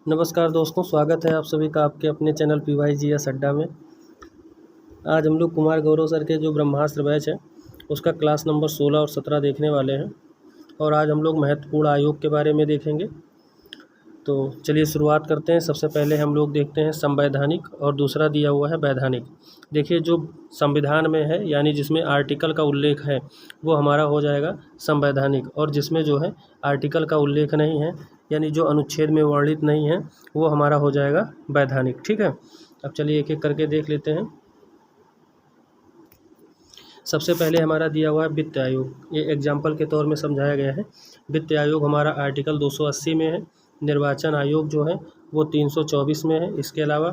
नमस्कार दोस्तों, स्वागत है आप सभी का आपके अपने चैनल PYGS अड्डा में। आज हम लोग कुमार गौरव सर के जो ब्रह्मास्त्र बैच है उसका क्लास नंबर 16 और 17 देखने वाले हैं और आज हम लोग महत्वपूर्ण आयोग के बारे में देखेंगे। तो चलिए शुरुआत करते हैं। सबसे पहले हम लोग देखते हैं संवैधानिक और दूसरा दिया हुआ है वैधानिक। देखिए, जो संविधान में है यानी जिसमें आर्टिकल का उल्लेख है वो हमारा हो जाएगा संवैधानिक, और जिसमें जो है आर्टिकल का उल्लेख नहीं है यानी जो अनुच्छेद में वर्णित नहीं है वो हमारा हो जाएगा वैधानिक। ठीक है, अब चलिए एक एक करके देख लेते हैं। सबसे पहले हमारा दिया हुआ है वित्त आयोग, ये एग्जाम्पल के तौर में समझाया गया है। वित्त आयोग हमारा आर्टिकल 280 में है। निर्वाचन आयोग जो है वो 324 में है। इसके अलावा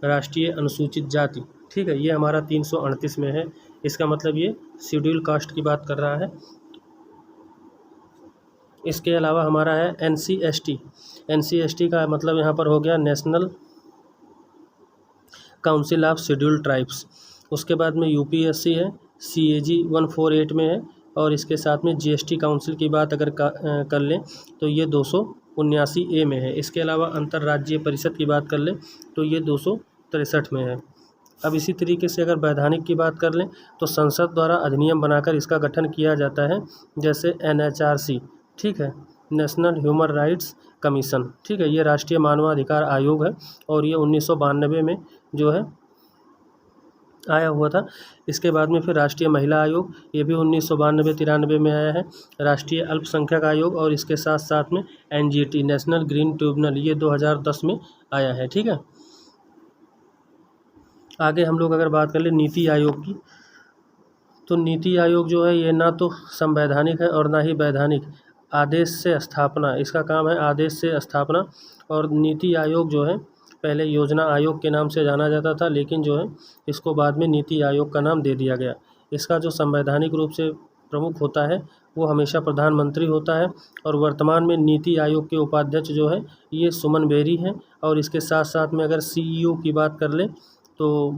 राष्ट्रीय अनुसूचित जाति, ठीक है, ये हमारा 338 में है। इसका मतलब ये शेड्यूल कास्ट की बात कर रहा है। इसके अलावा हमारा है NCST। NCST का मतलब यहाँ पर हो गया national council of scheduled tribes. उसके बाद में UPSC है, CAG 148 में है, और इसके साथ में GST काउंसिल की बात अगर कर लें तो ये 279A में है। इसके अलावा अंतर्राज्यीय परिषद की बात कर लें तो ये 263 में है। अब इसी तरीके से अगर वैधानिक की बात कर लें तो संसद द्वारा अधिनियम बनाकर इसका गठन किया जाता है, जैसे NHRC, ठीक है, नेशनल ह्यूमन राइट्स कमीशन, ठीक है, ये राष्ट्रीय मानवाधिकार आयोग है और ये 1992 में जो है आया हुआ था। इसके बाद में फिर राष्ट्रीय महिला आयोग, ये भी 1992-93 में आया है। राष्ट्रीय अल्पसंख्यक आयोग, और इसके साथ साथ में NGT, नेशनल ग्रीन ट्रिब्यूनल, ये 2010 में आया है। ठीक है, आगे हम लोग अगर बात कर ले नीति आयोग की, तो नीति आयोग जो है ये ना तो संवैधानिक है और ना ही वैधानिक। आदेश से स्थापना, इसका काम है आदेश से स्थापना। और नीति आयोग जो है पहले योजना आयोग के नाम से जाना जाता था, लेकिन जो है इसको बाद में नीति आयोग का नाम दे दिया गया। इसका जो संवैधानिक रूप से प्रमुख होता है वो हमेशा प्रधानमंत्री होता है, और वर्तमान में नीति आयोग के उपाध्यक्ष जो है ये सुमन बेरी हैं। और इसके साथ साथ में अगर CEO की बात कर लें तो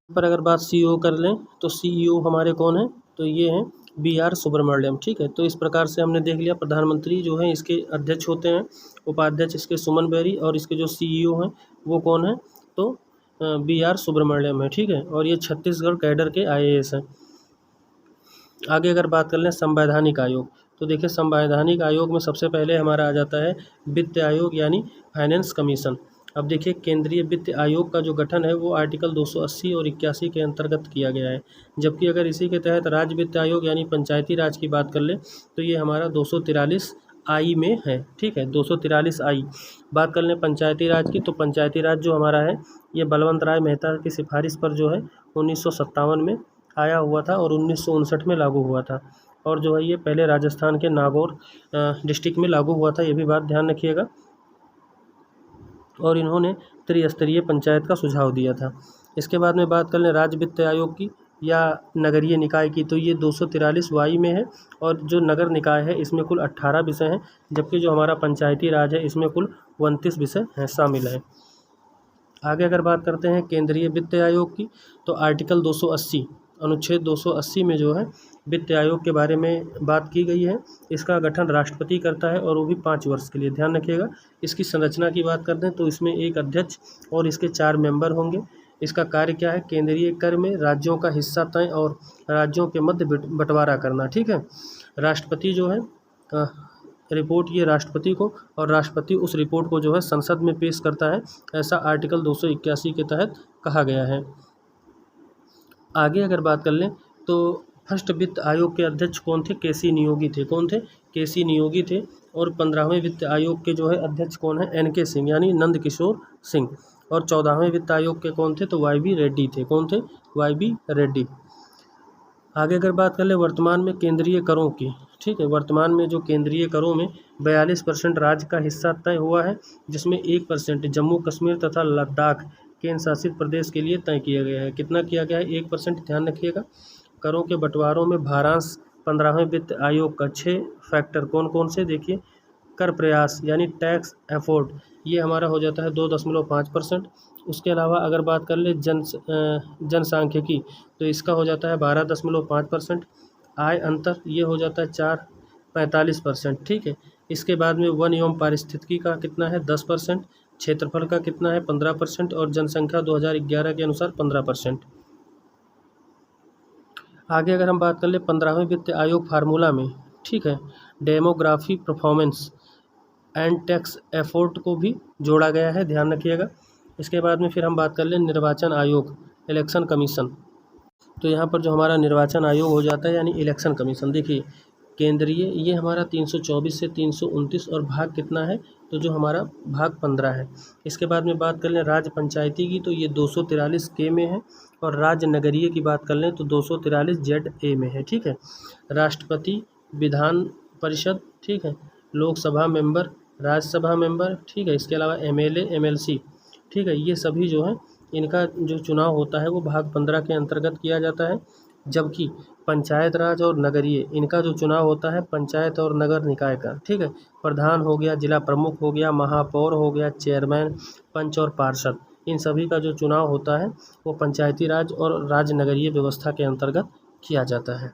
पर अगर बात CEO कर लें तो CEO हमारे कौन हैं, तो ये हैं BR सुब्रमण्यम। ठीक है, तो इस प्रकार से हमने देख लिया प्रधानमंत्री जो है इसके अध्यक्ष होते हैं, उपाध्यक्ष इसके सुमन बेरी, और इसके जो CEO हैं वो कौन है, तो BR सुब्रमण्यम है। ठीक है, और ये छत्तीसगढ़ कैडर के IAS हैं। आगे अगर बात कर लें संवैधानिक आयोग, तो देखिए संवैधानिक आयोग में सबसे पहले हमारा आ जाता है वित्त आयोग यानी फाइनेंस कमीशन। अब देखिए केंद्रीय वित्त आयोग का जो गठन है वो आर्टिकल 280 और 81 के अंतर्गत किया गया है। जबकि अगर इसी के तहत राज्य वित्त आयोग यानी पंचायती राज की बात कर ले तो ये हमारा 243I में है। ठीक है, 243I। बात कर लें पंचायती राज की, तो पंचायती राज जो हमारा है ये बलवंत राय मेहता की सिफारिश पर जो है 1957 में आया हुआ था और 1959 में लागू हुआ था। और जो है ये पहले राजस्थान के नागौर डिस्ट्रिक्ट में लागू हुआ था, ये भी बात ध्यान रखिएगा। और इन्होंने त्रिस्तरीय पंचायत का सुझाव दिया था। इसके बाद में बात कर लें राज्य वित्त आयोग की या नगरीय निकाय की, तो ये 243Y में है। और जो नगर निकाय है इसमें कुल 18 विषय हैं, जबकि जो हमारा पंचायती राज है इसमें कुल 29 विषय हैं शामिल हैं। आगे अगर बात करते हैं केंद्रीय वित्त आयोग की, तो आर्टिकल 280 अनुच्छेद 280 में जो है वित्त आयोग के बारे में बात की गई है। इसका गठन राष्ट्रपति करता है और वो भी 5 वर्ष के लिए। ध्यान रखिएगा। इसकी संरचना की बात करते हैं तो इसमें एक अध्यक्ष और इसके 4 मेंबर होंगे। इसका कार्य क्या है, केंद्रीय कर में राज्यों का हिस्सा तय और राज्यों के मध्य बंटवारा करना। ठीक है, राष्ट्रपति जो है रिपोर्ट ये राष्ट्रपति को, और राष्ट्रपति उस रिपोर्ट को जो है संसद में पेश करता है, ऐसा आर्टिकल 281 के तहत कहा गया है। आगे अगर बात कर लें तो फर्स्ट वित्त आयोग के अध्यक्ष कौन थे, KC नियोगी थे। कौन थे, KC नियोगी थे। और 15वें वित्त आयोग के जो है अध्यक्ष कौन है, NK सिंह यानी नंद किशोर सिंह। और 14वें वित्त आयोग के कौन थे, तो YB रेड्डी थे। कौन थे, YB रेड्डी। आगे अगर बात कर ले वर्तमान में केंद्रीय करों की, ठीक है, वर्तमान में जो केंद्रीय करों में 42% राज्य का हिस्सा तय हुआ है, जिसमें 1% जम्मू कश्मीर तथा लद्दाख केंद्र शासित प्रदेश के लिए तय किया गया है। कितना किया गया है, 1%। ध्यान रखिएगा। करों के बंटवारों में भारांश 15वें वित्त आयोग का 6 फैक्टर कौन कौन से, देखिए कर प्रयास यानी टैक्स एफोर्ड, ये हमारा हो जाता है 2.5%। उसके अलावा अगर बात कर ले जनसांख्यिकी, तो इसका हो जाता है 12.5%। आय अंतर ये हो जाता है 45%। ठीक है, इसके बाद में वन एवं पारिस्थितिकी का कितना है 10%, क्षेत्रफल का कितना है 15% और जनसंख्या 2011 के अनुसार 15%। आगे अगर हम बात कर ले 15वें वित्त आयोग फार्मूला में, ठीक है, demography performance and tax effort को भी जोड़ा गया है, ध्यान रखिएगा। इसके बाद में फिर हम बात कर लें निर्वाचन आयोग, इलेक्शन कमीशन। तो यहाँ पर जो हमारा निर्वाचन आयोग हो जाता है यानी इलेक्शन कमीशन, देखिए केंद्रीय ये हमारा 324 से 329 और भाग कितना है, तो जो हमारा भाग 15 है। इसके बाद में बात कर लें राज्य पंचायती की, तो ये 243 के में है और राज्य नगरीय की बात कर लें तो 243 जेड ए में है, ठीक है। राष्ट्रपति, विधान परिषद, ठीक है, लोकसभा मेंबर, राज्यसभा मेंबर, ठीक है, इसके अलावा एमएलए, एमएलसी, ठीक है, ये सभी जो है इनका जो चुनाव होता है वो भाग 15 के अंतर्गत किया जाता है। जबकि पंचायत राज और नगरीय इनका जो चुनाव होता है पंचायत और नगर निकाय का, ठीक है, प्रधान हो गया, जिला प्रमुख हो गया, महापौर हो गया, चेयरमैन, पंच और पार्षद, इन सभी का जो चुनाव होता है वो पंचायती राज और राज्य नगरीय व्यवस्था के अंतर्गत किया जाता है।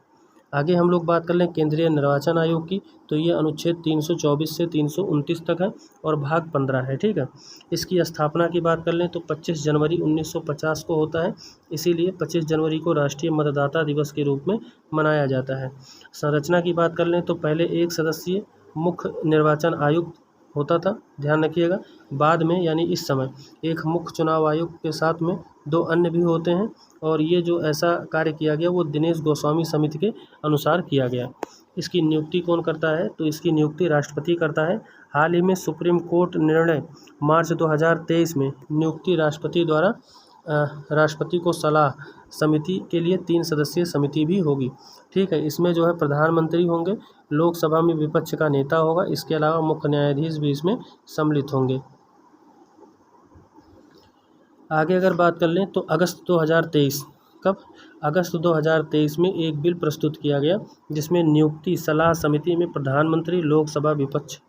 आगे हम लोग बात कर लें केंद्रीय निर्वाचन आयोग की, तो ये अनुच्छेद 324 से 329 तक है और भाग 15 है, ठीक है। इसकी स्थापना की बात कर लें तो 25 जनवरी 1950 को होता है, इसीलिए 25 जनवरी को राष्ट्रीय मतदाता दिवस के रूप में मनाया जाता है। संरचना की बात कर लें तो पहले एक सदस्यीय मुख्य निर्वाचन आयुक्त होता था, ध्यान रखिएगा। बाद में यानी इस समय एक मुख्य चुनाव आयुक्त के साथ में 2 अन्य भी होते हैं और ये जो ऐसा कार्य किया गया वो दिनेश गोस्वामी समिति के अनुसार किया गया। इसकी नियुक्ति कौन करता है, तो इसकी नियुक्ति राष्ट्रपति करता है। हाल ही में सुप्रीम कोर्ट निर्णय मार्च 2023 में नियुक्ति राष्ट्रपति द्वारा राष्ट्रपति को सलाह समिति के लिए 3 सदस्यीय समिति भी होगी, ठीक है। इसमें जो है प्रधानमंत्री होंगे, लोकसभा में विपक्ष का नेता होगा, इसके अलावा मुख्य न्यायाधीश भी इसमें सम्मिलित होंगे। आगे अगर बात कर लें तो अगस्त 2023, कब, अगस्त 2023 में एक बिल प्रस्तुत किया गया जिसमें नियुक्ति सलाह समिति में प्रधानमंत्री, लोकसभा विपक्ष,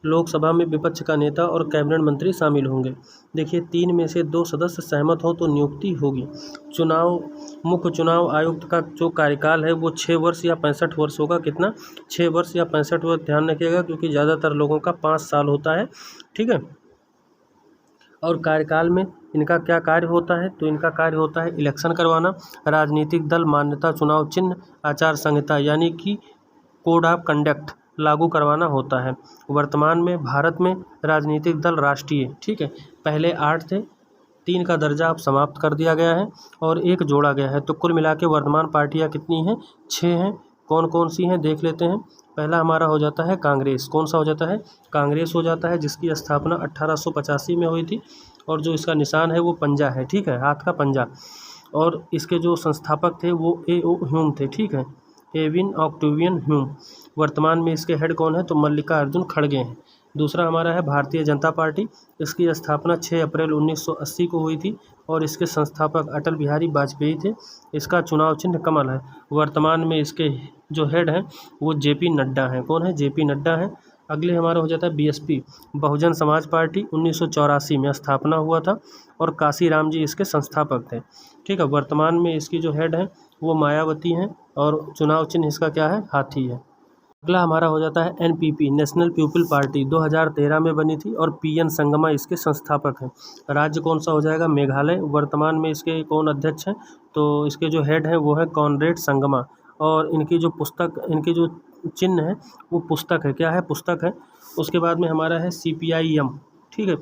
लोकसभा में विपक्ष का नेता और कैबिनेट मंत्री शामिल होंगे। देखिए 3 में से 2 सदस्य सहमत हो तो नियुक्ति होगी। मुख्य चुनाव आयुक्त का जो कार्यकाल है वो 6 वर्ष या 65 वर्ष होगा। कितना, 6 वर्ष या 65 वर्ष, ध्यान रखिएगा, क्योंकि ज़्यादातर लोगों का 5 साल होता है, ठीक है। और कार्यकाल में इनका क्या कार्य होता है, तो इनका कार्य होता है इलेक्शन करवाना, राजनीतिक दल मान्यता, चुनाव चिन्ह, आचार संहिता यानी कि कोड ऑफ कंडक्ट लागू करवाना होता है। वर्तमान में भारत में राजनीतिक दल राष्ट्रीय, ठीक है, पहले 8 थे, 3 का दर्जा अब समाप्त कर दिया गया है और 1 जोड़ा गया है। तो कुल मिला के वर्तमान पार्टियां कितनी हैं, 6 हैं। कौन कौन सी हैं देख लेते हैं। पहला हमारा हो जाता है कांग्रेस, कौन सा हो जाता है, कांग्रेस हो जाता है, जिसकी स्थापना 1885 में हुई थी और जो इसका निशान है वो पंजा है, ठीक है, हाथ का पंजा। और इसके जो संस्थापक थे वो ए.ओ. ह्यूम थे, ठीक है, एविन ऑक्टेवियन ह्यूम। वर्तमान में इसके हेड कौन है, तो मल्लिकार्जुन खड़गे हैं। दूसरा हमारा है भारतीय जनता पार्टी, इसकी स्थापना 6 अप्रैल 1980 को हुई थी और इसके संस्थापक अटल बिहारी वाजपेयी थे। इसका चुनाव चिन्ह कमल है। वर्तमान में इसके जो हेड हैं वो जेपी नड्डा हैं। कौन है, जेपी नड्डा हैं। अगले हमारा हो जाता है बीएसपी, बहुजन समाज पार्टी, 1984 में स्थापना हुआ था और काशीराम जी इसके संस्थापक थे, ठीक है। वर्तमान में इसकी जो हेड हैं वो मायावती हैं और चुनाव चिन्ह इसका क्या है, हाथी है। अगला हमारा हो जाता है एनपीपी, नेशनल पीपल पार्टी, 2013 में बनी थी और पीएन संगमा इसके संस्थापक हैं। राज्य कौन सा हो जाएगा, मेघालय। वर्तमान में इसके कौन अध्यक्ष हैं, तो इसके जो हेड हैं वो है कॉनरेड संगमा और इनकी जो पुस्तक, इनकी जो चिन्ह है वो पुस्तक है, क्या है, पुस्तक है। उसके बाद में हमारा है सीपीआईएम, ठीक है,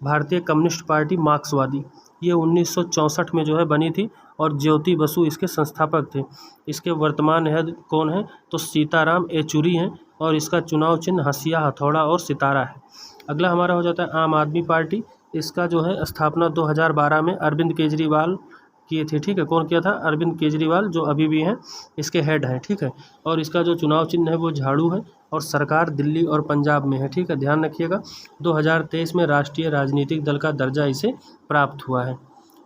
भारतीय कम्युनिस्ट पार्टी मार्क्सवादी। ये 1964 में जो है बनी थी और ज्योति बसु इसके संस्थापक थे। इसके वर्तमान हेड कौन है, तो सीताराम येचुरी हैं और इसका चुनाव चिन्ह हंसिया, हथौड़ा और सितारा है। अगला हमारा हो जाता है आम आदमी पार्टी। इसका जो है स्थापना 2012 में अरविंद केजरीवाल किए थे, ठीक है। कौन किया था, अरविंद केजरीवाल, जो अभी भी हैं इसके हेड हैं, ठीक है। और इसका जो चुनाव चिन्ह है वो झाड़ू है और सरकार दिल्ली और पंजाब में है, ठीक है, ध्यान रखिएगा। 2023 में राष्ट्रीय राजनीतिक दल का दर्जा इसे प्राप्त हुआ है,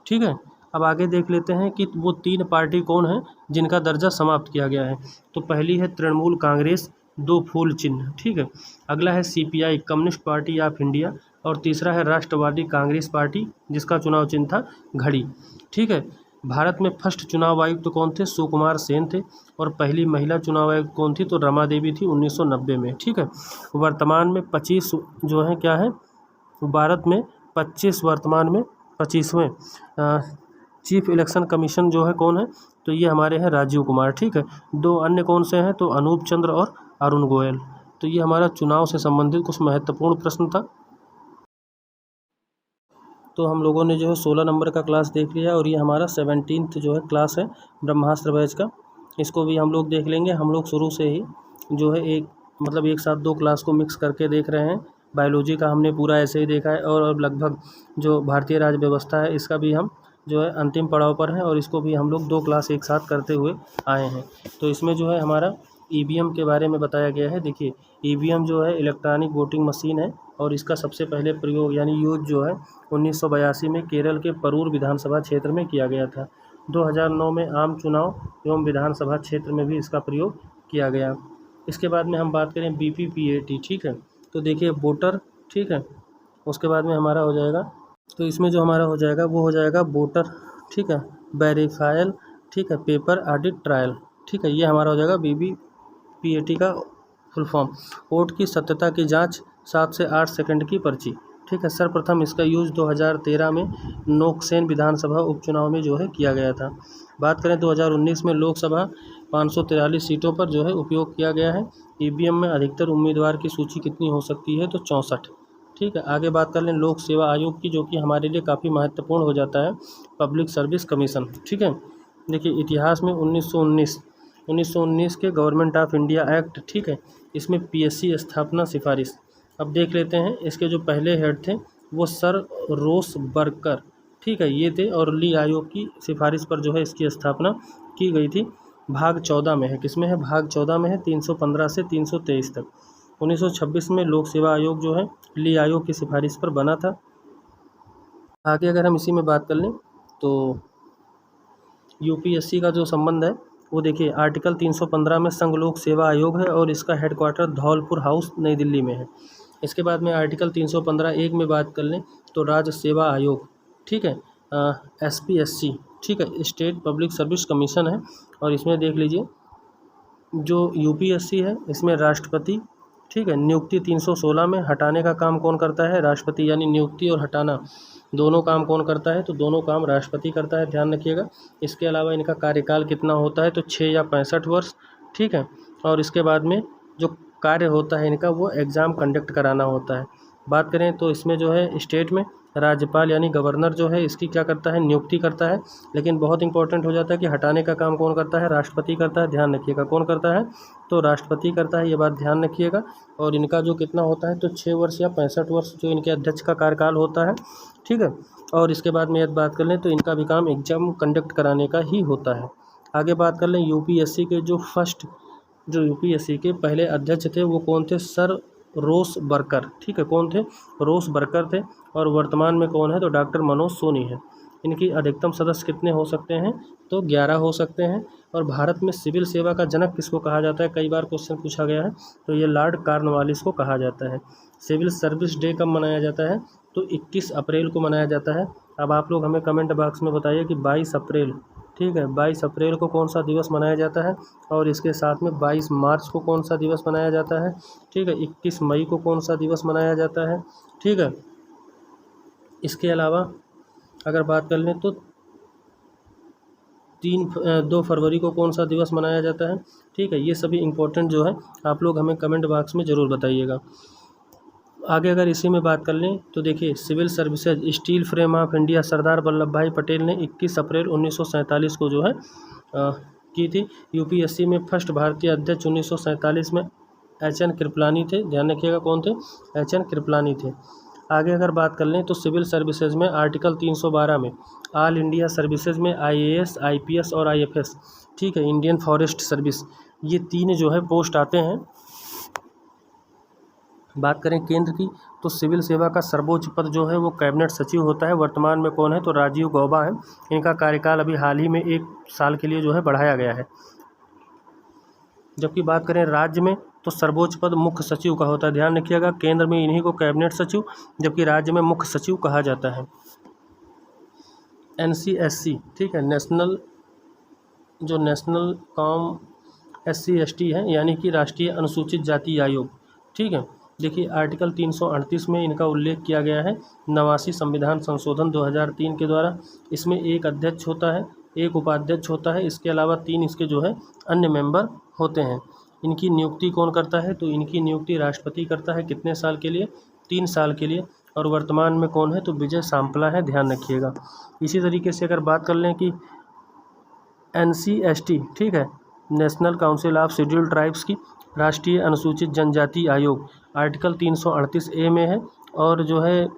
ठीक है। अब आगे देख लेते हैं कि वो 3 पार्टी कौन है जिनका दर्जा समाप्त किया गया है। तो पहली है तृणमूल कांग्रेस, 2 फूल चिन्ह, ठीक है। अगला है CPI, communist party of India और तीसरा है राष्ट्रवादी कांग्रेस पार्टी, जिसका चुनाव चिन्ह था घड़ी, ठीक है। भारत में फर्स्ट चुनाव आयुक्त तो कौन थे? सुकुमार सेन थे। और पहली महिला चुनाव आयुक्त कौन थी? तो रमा देवी थी 1990 में। ठीक है। वर्तमान में 25 जो है क्या है, भारत में 25 वर्तमान में 25वें चीफ इलेक्शन कमीशन जो है कौन है? तो ये हमारे हैं राजीव कुमार। ठीक है। दो अन्य कौन से हैं? तो अनूप चंद्र और अरुण गोयल। तो ये हमारा चुनाव से संबंधित कुछ महत्वपूर्ण प्रश्न था। तो हम लोगों ने जो है 16 नंबर का क्लास देख लिया और ये हमारा 17th जो है क्लास है ब्रह्मास्त्र बैच का। इसको भी हम लोग देख लेंगे। हम लोग शुरू से ही जो है एक साथ 2 क्लास को मिक्स करके देख रहे हैं। बायोलॉजी का हमने पूरा ऐसे ही देखा है और लगभग जो भारतीय राज्य व्यवस्था है इसका भी हम जो है अंतिम पड़ाव पर हैं और इसको भी हम लोग 2 क्लास एक साथ करते हुए आए हैं। तो इसमें जो है हमारा ईवीएम के बारे में बताया गया है। देखिए, ईवीएम जो है इलेक्ट्रॉनिक वोटिंग मशीन है और इसका सबसे पहले प्रयोग यानी यूज जो है 1982 में केरल के परूर विधानसभा क्षेत्र में किया गया था। 2009 में आम चुनाव एवं विधानसभा क्षेत्र में भी इसका प्रयोग किया गया। इसके बाद में हम बात करें बीपीपीएटी। ठीक है। तो देखिए वोटर, ठीक है, उसके बाद में हमारा हो जाएगा, तो इसमें जो हमारा हो जाएगा वो हो जाएगा वोटर, ठीक है, वेरीफायल, ठीक है, पेपर ऑडिट ट्रायल। ठीक है, ये हमारा हो जाएगा बीपीपीएटी का फुल फॉर्म। वोट की सत्यता की जांच 7 से 8 सेकंड की पर्ची। ठीक है। सर्वप्रथम इसका यूज़ 2013 में नोकसेन विधानसभा उपचुनाव में जो है किया गया था। बात करें 2019 में लोकसभा 543 सीटों पर जो है उपयोग किया गया है। ईवीएम में अधिकतर उम्मीदवार की सूची कितनी हो सकती है? तो 64। ठीक है। आगे बात कर लें लोक सेवा आयोग की, जो कि हमारे लिए काफ़ी महत्वपूर्ण हो जाता है, पब्लिक सर्विस कमीशन। ठीक है। देखिए इतिहास में 1919 के गवर्नमेंट ऑफ इंडिया एक्ट, ठीक है, इसमें पीएससी स्थापना सिफारिश। अब देख लेते हैं इसके जो पहले हेड थे वो सर रोस बर्कर, ठीक है, ये थे और ली आयोग की सिफारिश पर जो है इसकी स्थापना की गई थी। भाग 14 में है, किसमें है? भाग 14 में है, 315 से 323 तक। 1926 में लोक सेवा आयोग जो है ली आयोग की सिफारिश पर बना था। आगे अगर हम इसी में बात कर लें तो यूपीएससी का जो संबंध है वो देखिए आर्टिकल 315 में संघ लोक सेवा आयोग है और इसका हेडक्वार्टर धौलपुर हाउस नई दिल्ली में है। इसके बाद में आर्टिकल 315(1) में बात कर लें तो राज्य सेवा आयोग, ठीक है, एसपीएससी, ठीक है, स्टेट पब्लिक सर्विस कमीशन है। और इसमें देख लीजिए जो यूपीएससी है इसमें राष्ट्रपति, ठीक है, नियुक्ति 316 में, हटाने का काम कौन करता है? राष्ट्रपति, यानी नियुक्ति और हटाना दोनों काम कौन करता है? तो दोनों काम राष्ट्रपति करता है, ध्यान रखिएगा। इसके अलावा इनका कार्यकाल कितना होता है? तो 6 या 65 वर्ष, ठीक है। और इसके बाद में जो कार्य होता है इनका वो एग्ज़ाम कंडक्ट कराना होता है। बात करें तो इसमें जो है स्टेट में राज्यपाल यानी गवर्नर जो है इसकी क्या करता है? नियुक्ति करता है। लेकिन बहुत इंपॉर्टेंट हो जाता है कि हटाने का काम कौन करता है? राष्ट्रपति करता है, ध्यान रखिएगा। कौन करता है? तो राष्ट्रपति करता है, ये बात ध्यान रखिएगा। और इनका जो कितना होता है? तो 6 वर्ष या 65 वर्ष जो इनके अध्यक्ष का कार्यकाल होता है, ठीक है। और इसके बाद में यदि बात कर लें तो इनका भी काम एग्जाम कंडक्ट कराने का ही होता है। आगे बात कर लें यूपीएससी के जो यूपीएससी के पहले अध्यक्ष थे वो कौन थे? सर रोस बर्कर, ठीक है, कौन थे? रोस बर्कर थे। और वर्तमान में कौन है? तो डॉक्टर मनोज सोनी है। इनकी अधिकतम सदस्य कितने हो सकते हैं? तो 11 हो सकते हैं। और भारत में सिविल सेवा का जनक किसको कहा जाता है? कई बार क्वेश्चन पूछा गया है, तो ये लॉर्ड कॉर्नवालिस को कहा जाता है। सिविल सर्विस डे कब मनाया जाता है? तो 21 अप्रैल को मनाया जाता है। अब आप लोग हमें कमेंट बॉक्स में बताइए कि 22 अप्रैल, ठीक है, 22 अप्रैल को कौन सा दिवस मनाया जाता है? और इसके साथ में 22 मार्च को कौन सा दिवस मनाया जाता है? ठीक है, 21 मई को कौन सा दिवस मनाया जाता है? ठीक है। इसके अलावा अगर बात कर लें तो 2 फरवरी को कौन सा दिवस मनाया जाता है? ठीक है, ये सभी इम्पोर्टेंट जो है आप लोग हमें कमेंट बॉक्स में ज़रूर बताइएगा। आगे अगर इसी में बात कर लें तो देखिए civil services steel frame of India Sardar Vallabh Bhai Patel ने 21 अप्रैल 1947 को जो है की थी। यूपीएससी में फर्स्ट भारतीय अध्यक्ष 1947 में एच.एन. कृपलानी थे, ध्यान रखिएगा। कौन थे? एच.एन. कृपलानी थे। आगे अगर बात कर लें तो सिविल सर्विसेज में आर्टिकल 312 में ऑल इंडिया सर्विसेज में आईएएस, आईपीएस और आईएफएस, ठीक है, इंडियन फॉरेस्ट सर्विस, ये 3 जो है पोस्ट आते हैं। बात करें केंद्र की तो सिविल सेवा का सर्वोच्च पद जो है वो कैबिनेट सचिव होता है। वर्तमान में कौन है? तो राजीव गौबा है। इनका कार्यकाल अभी हाल ही में 1 साल के लिए जो है बढ़ाया गया है। जबकि बात करें राज्य में तो सर्वोच्च पद मुख्य सचिव का होता है, ध्यान रखिएगा। केंद्र में इन्हीं को कैबिनेट सचिव, जबकि राज्य में मुख्य सचिव कहा जाता है। NCSC, ठीक है, नेशनल कॉम SC/ST है, यानी कि राष्ट्रीय अनुसूचित जाति आयोग, ठीक है। देखिए आर्टिकल 338 में इनका उल्लेख किया गया है 89 संविधान संशोधन 2003 के द्वारा। इसमें एक अध्यक्ष होता है, एक उपाध्यक्ष होता है, इसके अलावा 3 इसके जो है अन्य मेंबर होते हैं। इनकी नियुक्ति कौन करता है? तो इनकी नियुक्ति राष्ट्रपति करता है। कितने साल के लिए? 3 साल के लिए। और वर्तमान में कौन है? तो विजय सांपला है, ध्यान रखिएगा। इसी तरीके से अगर बात कर लें कि NCST, ठीक है, national council of scheduled tribes की राष्ट्रीय अनुसूचित जनजाति आयोग आर्टिकल 338A में है और जो है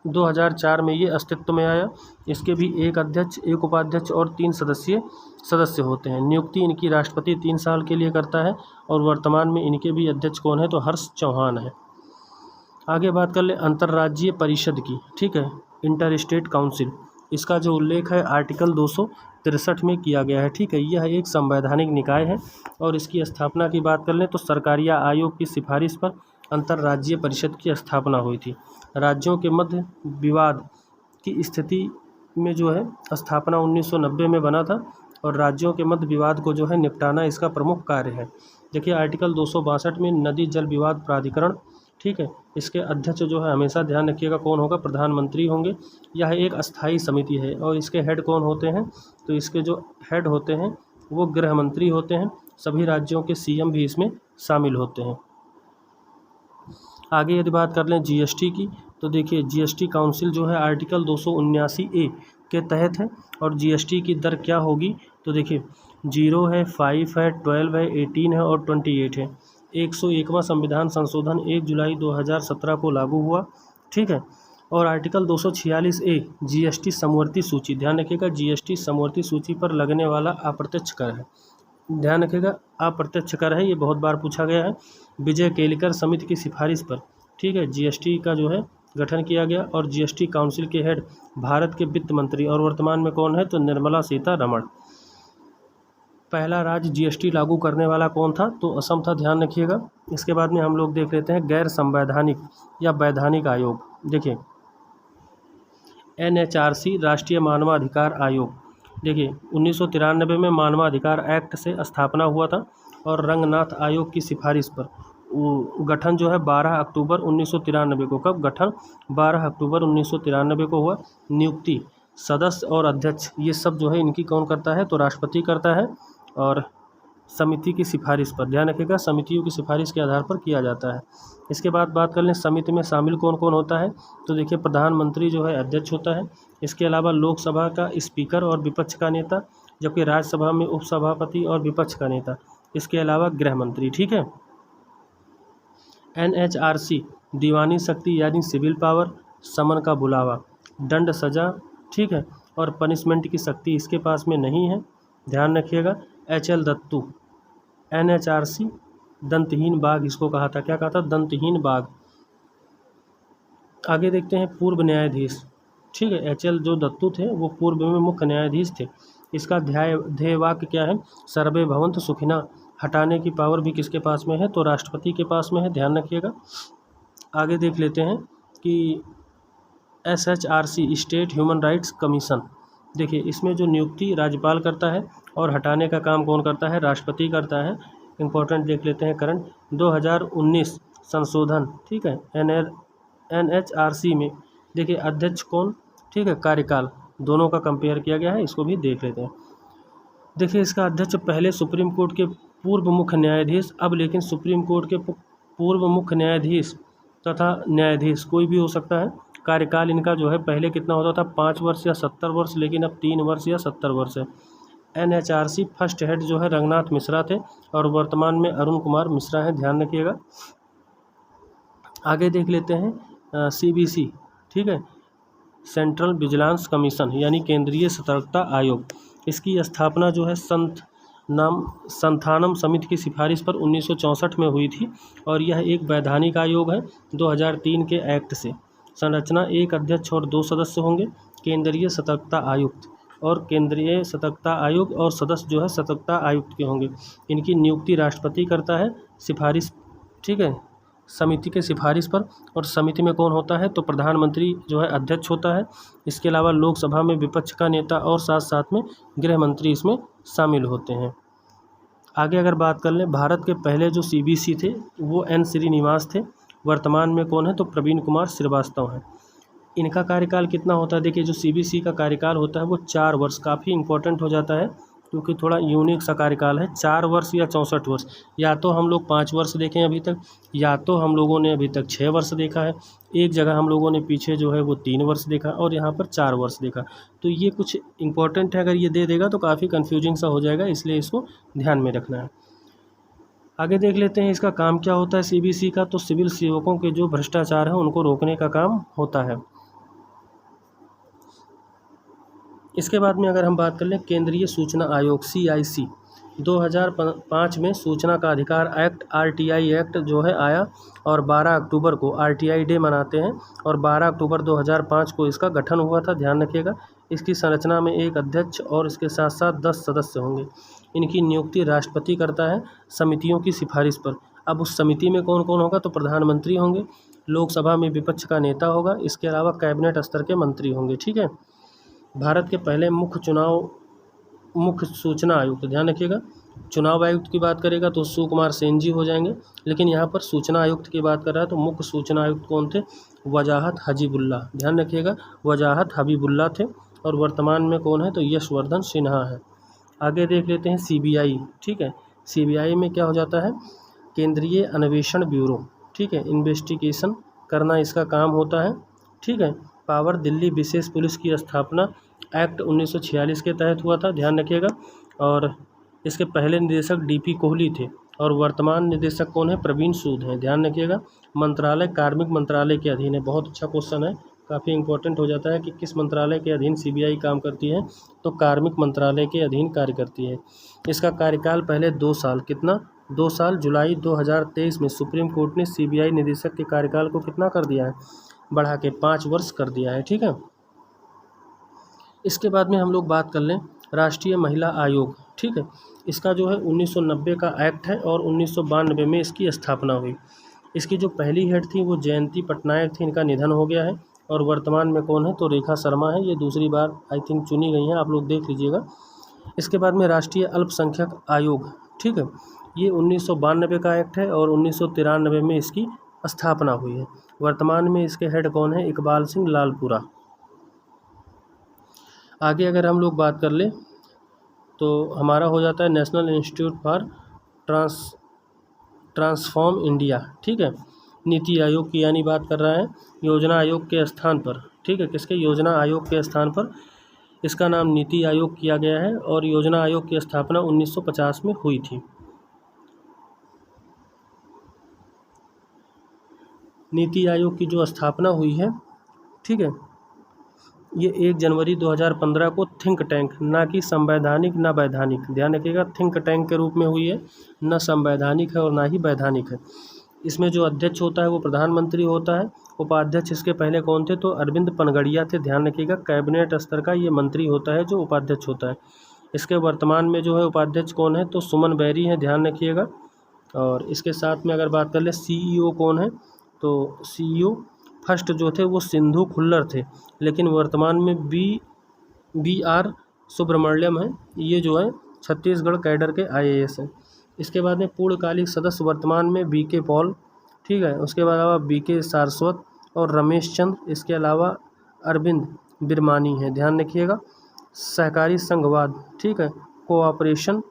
2004 में ये अस्तित्व में आया। इसके भी एक अध्यक्ष, एक उपाध्यक्ष और 3 सदस्य होते हैं। नियुक्ति इनकी राष्ट्रपति 3 साल के लिए करता है और वर्तमान में इनके भी अध्यक्ष कौन है? तो हर्ष चौहान है। आगे बात कर ले अंतर्राज्यीय परिषद की, ठीक है, इंटर स्टेट काउंसिल। इसका जो उल्लेख है आर्टिकल 263 में किया गया है, ठीक है। यह एक संवैधानिक निकाय है और इसकी स्थापना की बात कर लें तो सरकारिया आयोग की सिफारिश पर अंतर्राज्यीय परिषद की स्थापना हुई थी। राज्यों के मध्य विवाद की स्थिति में जो है स्थापना 1990 में बना था और राज्यों के मध्य विवाद को जो है निपटाना इसका प्रमुख कार्य है। देखिए आर्टिकल 262 में नदी जल विवाद प्राधिकरण, ठीक है, इसके अध्यक्ष जो है हमेशा ध्यान रखिएगा कौन होगा? प्रधानमंत्री होंगे। यह एक अस्थायी समिति है और इसके हेड कौन होते हैं? तो इसके जो हेड होते हैं वो गृह मंत्री होते हैं। सभी राज्यों के CM भी इसमें शामिल होते हैं। आगे यदि बात कर लें GST की, तो देखिए GST काउंसिल जो है आर्टिकल 279A के तहत है और GST की दर क्या होगी? तो देखिए 0 है, 5 है, 12 है, 18 है और 28 है। 101वां संविधान संशोधन 1 जुलाई 2017 को लागू हुआ, ठीक है। और आर्टिकल 246A GST समवर्ती सूची, ध्यान रखिएगा GST समवर्ती सूची पर लगने वाला अप्रत्यक्ष कर है, ध्यान रखिएगा अप्रत्यक्ष कर है, ये बहुत बार पूछा गया है। विजय केलकर समिति की सिफारिश पर, ठीक है, GST का जो है गठन किया गया और GST काउंसिल के हेड भारत के वित्त मंत्री और वर्तमान में कौन है? तो निर्मला सीतारमण। पहला राज्य GST लागू करने वाला कौन था? तो असम था, ध्यान रखिएगा। इसके बाद में हम लोग देख लेते हैं गैर संवैधानिक या वैधानिक आयोग। देखिए NHRC राष्ट्रीय मानवाधिकार आयोग, देखिए 1993 में मानवाधिकार एक्ट से स्थापना हुआ था और रंगनाथ आयोग की सिफारिश पर गठन जो है 12 अक्टूबर 1993 को, कब गठन? 12 अक्टूबर 1993 को हुआ। नियुक्ति सदस्य और अध्यक्ष ये सब जो है इनकी कौन करता है? तो राष्ट्रपति करता है और समिति की सिफारिश पर, ध्यान रखिएगा समितियों की सिफारिश के आधार पर किया जाता है। इसके बाद बात कर लें समिति में शामिल कौन कौन होता है? तो देखिए प्रधानमंत्री जो है अध्यक्ष होता है। इसके अलावा लोकसभा का स्पीकर और विपक्ष का नेता, जबकि राज्यसभा में उपसभापति और विपक्ष का नेता। इसके अलावा गृह मंत्री, ठीक है। NHRC दीवानी शक्ति यानी सिविल पावर, समन का बुलावा, दंड सजा, ठीक है, और पनिशमेंट की शक्ति इसके पास में नहीं है, ध्यान रखिएगा। HL दत्तू NHRC दंतहीन बाघ इसको कहा था, क्या कहा था? दंतहीन बाघ। आगे देखते हैं पूर्व न्यायाधीश, ठीक है, HL जो दत्तू थे वो पूर्व में मुख्य न्यायाधीश थे। इसका ध्येय वाक्य क्या है? सर्वे भवन्तु सुखिनः। हटाने की पावर भी किसके पास में है? तो राष्ट्रपति के पास में है, ध्यान रखिएगा। आगे देख लेते हैं कि SHRC state human rights commission, देखिए इसमें जो नियुक्ति राज्यपाल करता है और हटाने का काम कौन करता है? राष्ट्रपति करता है। इंपॉर्टेंट देख लेते हैं करंट 2019 संशोधन, ठीक है, NHRC में देखिए अध्यक्ष कौन, ठीक है, कार्यकाल दोनों का कंपेयर किया गया है, इसको भी देख लेते हैं। देखिए इसका अध्यक्ष पहले सुप्रीम कोर्ट के पूर्व मुख्य न्यायाधीश, अब लेकिन सुप्रीम कोर्ट के पूर्व मुख्य न्यायाधीश तथा न्यायाधीश कोई भी हो सकता है। कार्यकाल इनका जो है पहले कितना होता था? 5 वर्ष या 70 वर्ष, लेकिन अब 3 वर्ष या 70 वर्ष है। NHRC फर्स्ट हेड जो है रंगनाथ मिश्रा थे और वर्तमान में अरुण कुमार मिश्रा हैं, ध्यान रखिएगा। आगे देख लेते हैं CBC, ठीक है, सेंट्रल विजिलेंस कमीशन यानी केंद्रीय सतर्कता आयोग। इसकी स्थापना जो है संथानम समिति की सिफारिश पर 1964 में हुई थी और यह एक वैधानिक आयोग है 2003 के एक्ट से। संरचना एक अध्यक्ष और 2 सदस्य होंगे। केंद्रीय सतर्कता आयुक्त और केंद्रीय सतर्कता आयोग और सदस्य जो है सतर्कता आयुक्त के होंगे। इनकी नियुक्ति राष्ट्रपति करता है, सिफारिश, ठीक है, समिति के सिफारिश पर, और समिति में कौन होता है तो प्रधानमंत्री जो है अध्यक्ष होता है। इसके अलावा लोकसभा में विपक्ष का नेता और साथ साथ में गृह मंत्री इसमें शामिल होते हैं। आगे अगर बात कर लें, भारत के पहले जो CBC थे वो N श्रीनिवास थे। वर्तमान में कौन है तो प्रवीण कुमार श्रीवास्तव हैं। इनका कार्यकाल कितना होता है, देखिए जो CBC का कार्यकाल होता है वो 4 वर्ष, काफ़ी इंपॉर्टेंट हो जाता है क्योंकि थोड़ा यूनिक सा कार्यकाल है। 4 वर्ष या 64 वर्ष, या तो हम लोग 5 वर्ष देखें अभी तक, या तो हम लोगों ने अभी तक 6 वर्ष देखा है, एक जगह हम लोगों ने पीछे जो है वो 3 वर्ष देखा और यहाँ पर 4 वर्ष देखा। तो ये कुछ इंपॉर्टेंट है, अगर ये दे देगा तो काफ़ी कन्फ्यूजिंग सा हो जाएगा, इसलिए इसको ध्यान में रखना है। आगे देख लेते हैं इसका काम क्या होता है CBC का। तो सिविल सेवकों के जो भ्रष्टाचार है उनको रोकने का काम होता है। इसके बाद में अगर हम बात कर लें, केंद्रीय सूचना आयोग CIC 2005 में सूचना का अधिकार एक्ट RTI एक्ट जो है आया, और 12 अक्टूबर को RTI डे मनाते हैं, और 12 अक्टूबर 2005 को इसका गठन हुआ था, ध्यान रखिएगा। इसकी संरचना में एक अध्यक्ष और इसके साथ साथ 10 सदस्य होंगे। इनकी नियुक्ति राष्ट्रपति करता है समितियों की सिफारिश पर। अब उस समिति में कौन कौन होगा तो प्रधानमंत्री होंगे, लोकसभा में विपक्ष का नेता होगा, इसके अलावा कैबिनेट स्तर के मंत्री होंगे, ठीक है। भारत के पहले मुख्य सूचना आयुक्त, ध्यान रखिएगा। चुनाव आयुक्त की बात करेगा तो सुकुमार सेन जी हो जाएंगे, लेकिन यहाँ पर सूचना आयुक्त की बात कर रहा है तो मुख्य सूचना आयुक्त कौन थे, वजाहत हजीबुल्ला, ध्यान रखिएगा, वजाहत हबीबुल्ला थे। और वर्तमान में कौन है तो यशवर्धन सिन्हा है। आगे देख लेते हैं CBI, ठीक है। CBI में क्या हो जाता है, केंद्रीय अन्वेषण ब्यूरो, ठीक है, इन्वेस्टिगेशन करना इसका काम होता है, ठीक है। पावर, दिल्ली विशेष पुलिस की स्थापना एक्ट 1946 के तहत हुआ था, ध्यान रखिएगा। और इसके पहले निदेशक DP कोहली थे, और वर्तमान निदेशक कौन है, प्रवीण सूद हैं, ध्यान रखिएगा। मंत्रालय कार्मिक मंत्रालय के अधीन है, बहुत अच्छा क्वेश्चन है, काफ़ी इंपॉर्टेंट हो जाता है कि किस मंत्रालय के अधीन CBI काम करती है, तो कार्मिक मंत्रालय के अधीन कार्य करती है। इसका कार्यकाल पहले 2 साल, कितना 2 साल, जुलाई 2023 में सुप्रीम कोर्ट ने CBI निदेशक के कार्यकाल को कितना कर दिया है, बढ़ा के 5 वर्ष कर दिया है, ठीक है। इसके बाद में हम लोग बात कर लें राष्ट्रीय महिला आयोग, ठीक है। इसका जो है 1990 का एक्ट है, और 1992 में इसकी स्थापना हुई। इसकी जो पहली हेड थी वो जयंती पटनायक थी, इनका निधन हो गया है। और वर्तमान में कौन है तो रेखा शर्मा है, ये दूसरी बार आई थिंक चुनी गई हैं, आप लोग देख लीजिएगा। इसके बाद में राष्ट्रीय अल्पसंख्यक आयोग, ठीक है, ये 1992 का एक्ट है, और 1993 में इसकी स्थापना हुई है। वर्तमान में इसके हेड कौन है, इकबाल सिंह लालपुरा। आगे अगर हम लोग बात कर ले तो हमारा हो जाता है national institute for transform India, ठीक है। नीति आयोग की यानी बात कर रहा है, योजना आयोग के स्थान पर, ठीक है, किसके, योजना आयोग के स्थान पर इसका नाम नीति आयोग किया गया है, और योजना आयोग की स्थापना 1950 में हुई थी। नीति आयोग की जो स्थापना हुई है, ठीक है, ये 1 जनवरी 2015 को थिंक टैंक, ना कि संवैधानिक ना वैधानिक, ध्यान रखिएगा, थिंक टैंक के रूप में हुई है, न संवैधानिक है और ना ही वैधानिक है। इसमें जो अध्यक्ष होता है वो प्रधानमंत्री होता है। उपाध्यक्ष इसके पहले कौन थे तो अरविंद पनगड़िया थे, ध्यान रखिएगा। कैबिनेट स्तर का ये मंत्री होता है जो उपाध्यक्ष होता है। इसके वर्तमान में जो है उपाध्यक्ष कौन है तो सुमन बैरी हैं, ध्यान रखिएगा। और इसके साथ में अगर बात कर ले CEO कौन है तो CEO फर्स्ट जो थे वो सिंधु खुल्लर थे, लेकिन वर्तमान में BR सुब्रमण्यम है, ये जो है छत्तीसगढ़ कैडर के IAS हैं। इसके बाद में पूर्णकालिक सदस्य वर्तमान में BK पॉल, ठीक है, उसके अलावा BK सारस्वत और रमेश चंद्र, इसके अलावा अरविंद बिरमानी है, ध्यान रखिएगा। सहकारी संघवाद, ठीक है, कोऑपरेशन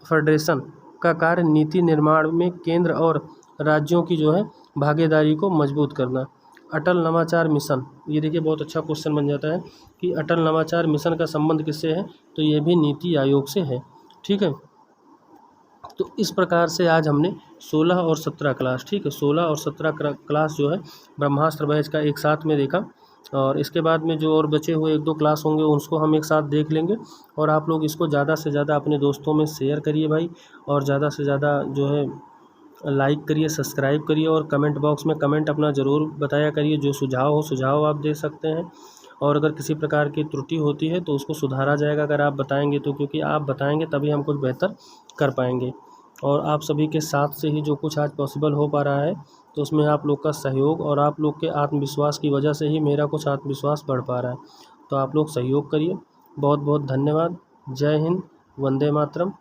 फेडरेशन का कार्य नीति निर्माण में केंद्र और राज्यों की जो है भागीदारी को मजबूत करना। अटल नवाचार मिशन, ये देखिए बहुत अच्छा क्वेश्चन बन जाता है कि अटल नवाचार मिशन का संबंध किससे है तो ये भी नीति आयोग से है, ठीक है। तो इस प्रकार से आज हमने 16 और 17 क्लास, ठीक है, 16 और 17 क्लास जो है ब्रह्मास्त्र बैच का एक साथ में देखा। और इसके बाद में जो और बचे हुए 1-2 क्लास होंगे उसको हम एक साथ देख लेंगे। और आप लोग इसको ज़्यादा से ज़्यादा अपने दोस्तों में शेयर करिए भाई, और ज़्यादा से ज़्यादा जो है लाइक करिए, सब्सक्राइब करिए, और कमेंट बॉक्स में कमेंट अपना ज़रूर बताया करिए। जो सुझाव हो सुझाव आप दे सकते हैं, और अगर किसी प्रकार की त्रुटि होती है तो उसको सुधारा जाएगा अगर आप बताएंगे तो, क्योंकि आप बताएंगे तभी हम कुछ बेहतर कर पाएंगे। और आप सभी के साथ से ही जो कुछ आज पॉसिबल हो पा रहा है, तो उसमें आप लोग का सहयोग और आप लोग के आत्मविश्वास की वजह से ही मेरा कुछ आत्मविश्वास बढ़ पा रहा है। तो आप लोग सहयोग करिए। बहुत बहुत धन्यवाद। जय हिंद। वंदे मातरम।